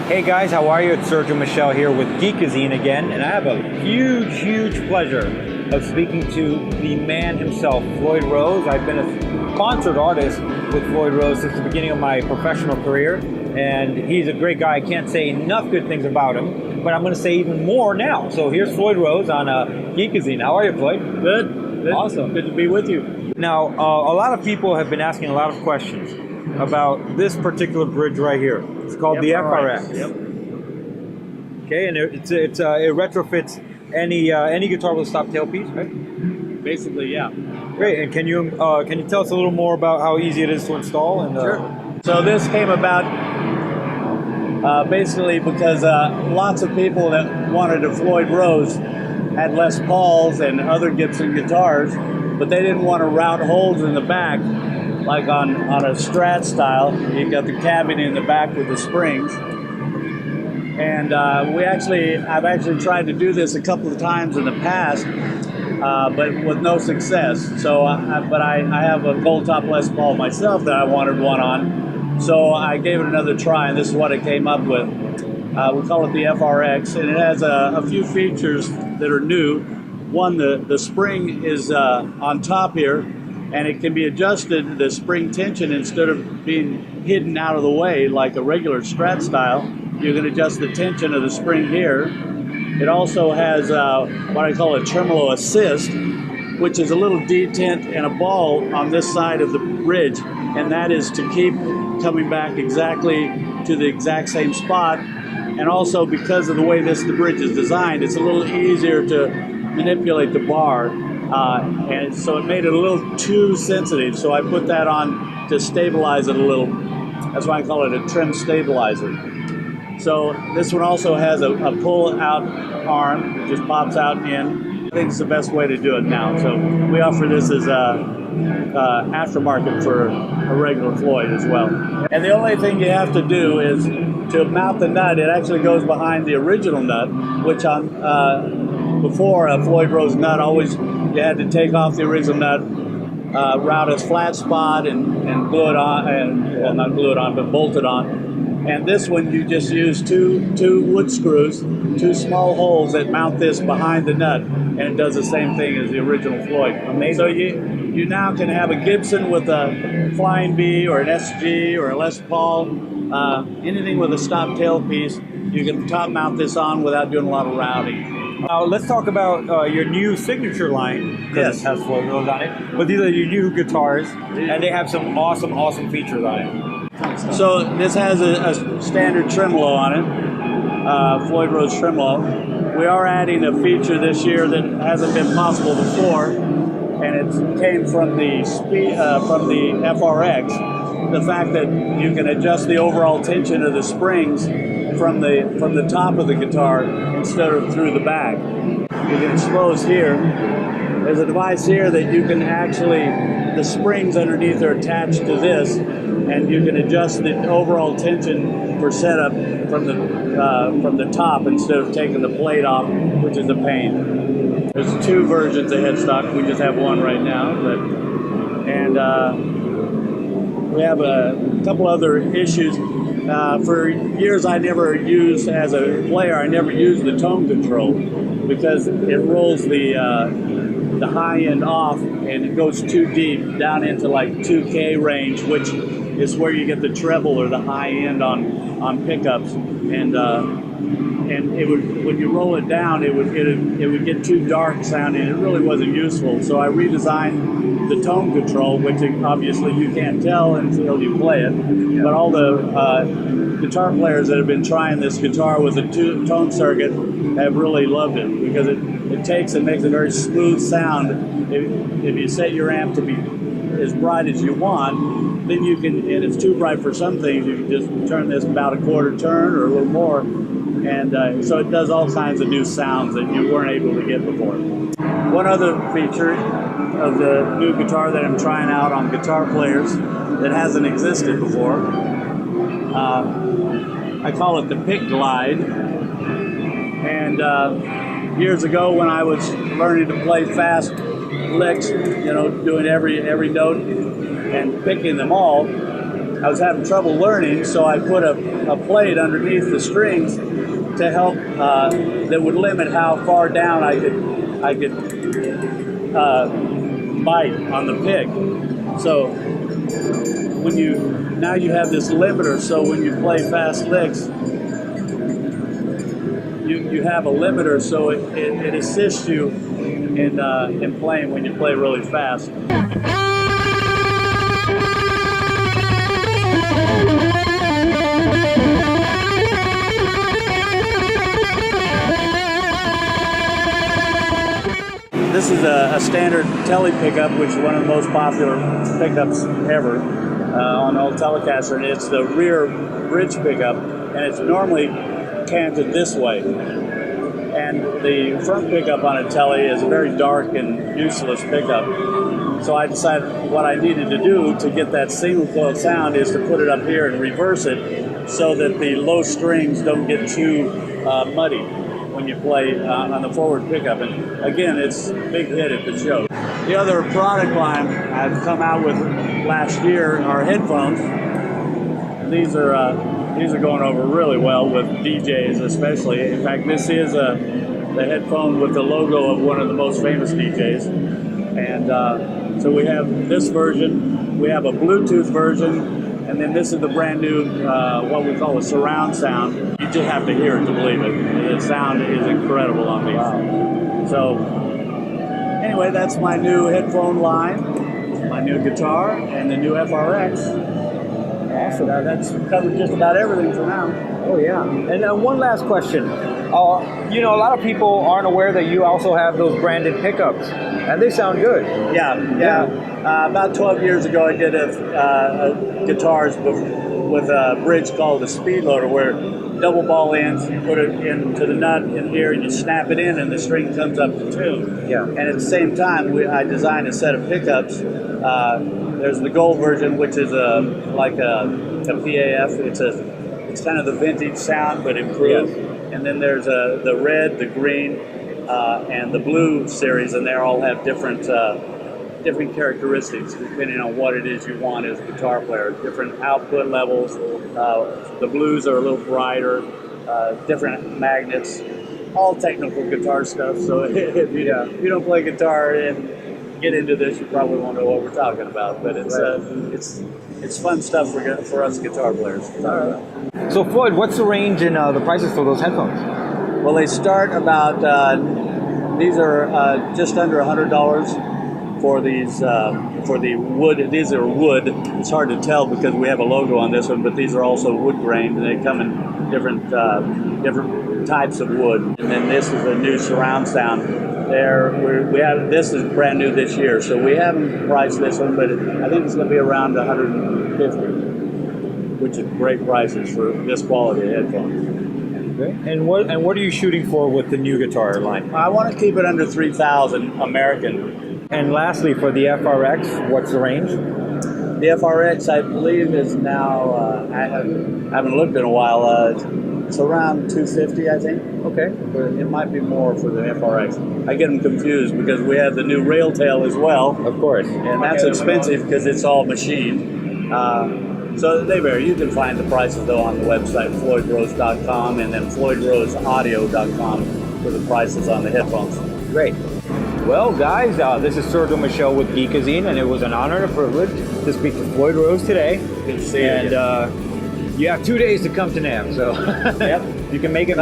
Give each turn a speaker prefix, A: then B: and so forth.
A: Hey guys, how are you? It's Sergio Michel here with Geekazine again, and I have a huge pleasure of speaking to the man himself, Floyd Rose. I've been a sponsored artist with Floyd Rose since the beginning of my professional career, and he's a great guy. I can't say enough good things about him, but I'm going to say even more now. So here's Floyd Rose on Geekazine. How are you, Floyd?
B: Good.
A: Awesome.
B: Good to be with you.
A: Now, a lot of people have been asking a lot of questions about this particular bridge right here. It's called the FRX.
B: Yep.
A: Okay, and it retrofits any guitar with a stop tailpiece, right?
B: Basically, yeah.
A: Great. And can you tell us a little more about how easy it is to install? And
B: Sure. So this came about basically because lots of people that wanted a Floyd Rose had Les Pauls and other Gibson guitars, but they didn't want to route holes in the back like on a Strat style. You got the cabin in the back with the springs. And I've actually tried to do this a couple of times in the past, but with no success. So, but I have a gold top Les Paul myself that I wanted one on. So I gave it another try, and this is what I came up with. We call it the FRX, and it has a few features that are new. One, the spring is on top here, and it can be adjusted, the spring tension, instead of being hidden out of the way like a regular Strat style. You can adjust the tension of the spring here. It also has what I call a tremolo assist, which is a little detent and a ball on this side of the bridge, and that is to keep coming back exactly to the exact same spot. And also, because of the way the bridge is designed, it's a little easier to manipulate the bar, and so it made it a little too sensitive, so I put that on to stabilize it a little. That's why I call it a trim stabilizer. So this one also has a pull-out arm. It just pops out and in. I think it's the best way to do it now. So we offer this as aftermarket for a regular Floyd as well. And the only thing you have to do is to mount the nut. It actually goes behind the original nut, which before a Floyd Rose nut, always you had to take off the original nut, route a flat spot and glue it on, well, not glue it on, but bolt it on. And this one, you just use two wood screws, two small holes that mount this behind the nut, and it does the same thing as the original Floyd. Amazing. So you now can have a Gibson with a Flying B or an SG or a Les Paul, anything with a stop tailpiece. You can top mount this on without doing a lot of routing.
A: Let's talk about your new signature line.
B: Yes.
A: It has Floyd Rose on it. But these are your new guitars, and they have some awesome features on it.
B: So this has a standard tremolo on it, Floyd Rose tremolo. We are adding a feature this year that hasn't been possible before, and it came from the FRX. The fact that you can adjust the overall tension of the springs from the top of the guitar instead of through the back. You can expose here. There's a device here that you can actually, the springs underneath are attached to this, and you can adjust the overall tension for setup from the top instead of taking the plate off, which is a pain. There's two versions of headstock. We just have one right now, and we have a couple other issues. For years, I never used, as a player, I never used the tone control because it rolls the high end off and it goes too deep down into like 2K range, which is where you get the treble or the high end on pickups, and it would, when you roll it down, it would get too dark sounding. It really wasn't useful, so I redesigned the tone control, which obviously you can't tell until you play it. But all the guitar players that have been trying this guitar with the tone circuit have really loved it because it takes and makes a very smooth sound. If you set your amp to be as bright as you want, then you can, and it's too bright for some things, you can just turn this about a quarter turn or a little more, and so it does all kinds of new sounds that you weren't able to get before. One other feature of the new guitar that I'm trying out on guitar players that hasn't existed before, I call it the Pick Glide, and years ago when I was learning to play fast licks, doing every note and picking them all, I was having trouble learning, so I put a plate underneath the strings to help that would limit how far down I could bite on the pick. So now you have this limiter, so when you play fast licks, you have a limiter, so it assists you in playing when you play really fast. This is a standard telly pickup, which is one of the most popular pickups ever on old Telecaster, and it's the rear bridge pickup, and it's normally canted this way. And the front pickup on a telly is a very dark and useless pickup. So I decided what I needed to do to get that single coil sound is to put it up here and reverse it so that the low strings don't get too muddy when you play on the forward pickup. And again, it's a big hit at the show. The other product line I've come out with last year are headphones. These are going over really well with DJs especially. In fact, this is the headphone with the logo of one of the most famous DJs. And so we have this version, we have a Bluetooth version, and then this is the brand new, what we call a surround sound. You just have to hear it to believe it. The sound is incredible on these. Wow. So anyway, that's my new headphone line, my new guitar, and the new FRX. Awesome. That's covered just about everything for now.
A: Oh yeah. And one last question. You know, a lot of people aren't aware that you also have those branded pickups, and they sound good.
B: Yeah. About 12 years ago, I did guitars with a bridge called a speed loader, where double ball ends, you put it into the nut in here, and you snap it in, and the string comes up to tune.
A: Yeah.
B: And at the same time, I designed a set of pickups. There's the gold version, which is like a PAF. It's kind of the vintage sound, but improved. Yes. And then there's the red, the green, and the blue series, and they all have different characteristics depending on what it is you want as a guitar player. Different output levels. The blues are a little brighter. Different magnets. All technical guitar stuff. So if you don't play guitar and get into this, you probably won't know what we're talking about. But it's fun stuff for us guitar players.
A: So Floyd, what's the range in the prices for those headphones?
B: Well, they start about these are just under $100 for these for the wood. These are wood. It's hard to tell because we have a logo on this one, but these are also wood grained, and they come in different types of wood. And then this is a new surround sound. We have this is brand new this year, so we haven't priced this one, but I think it's going to be around $150, which is great prices for this quality of headphones.
A: Okay. And what are you shooting for with the new guitar line?
B: I want to keep it under 3,000 American.
A: And lastly, for the FRX, what's the range?
B: The FRX, I believe, is now. I haven't looked in a while. It's around 250, I think.
A: Okay.
B: But it might be more for the FRX. I get them confused because we have the new rail tail as well.
A: Of course.
B: And that's expensive because it's all machined. So they vary. You can find the prices, though, on the website, floydrose.com, and then floydroseaudio.com for the prices on the headphones.
A: Great. Well, guys, this is Sergio Michel with Geekazine, and it was an honor and a privilege to speak to Floyd Rose today.
B: Good to see you.
A: And you have 2 days to come to NAMM, so
B: yep.
A: you can make it.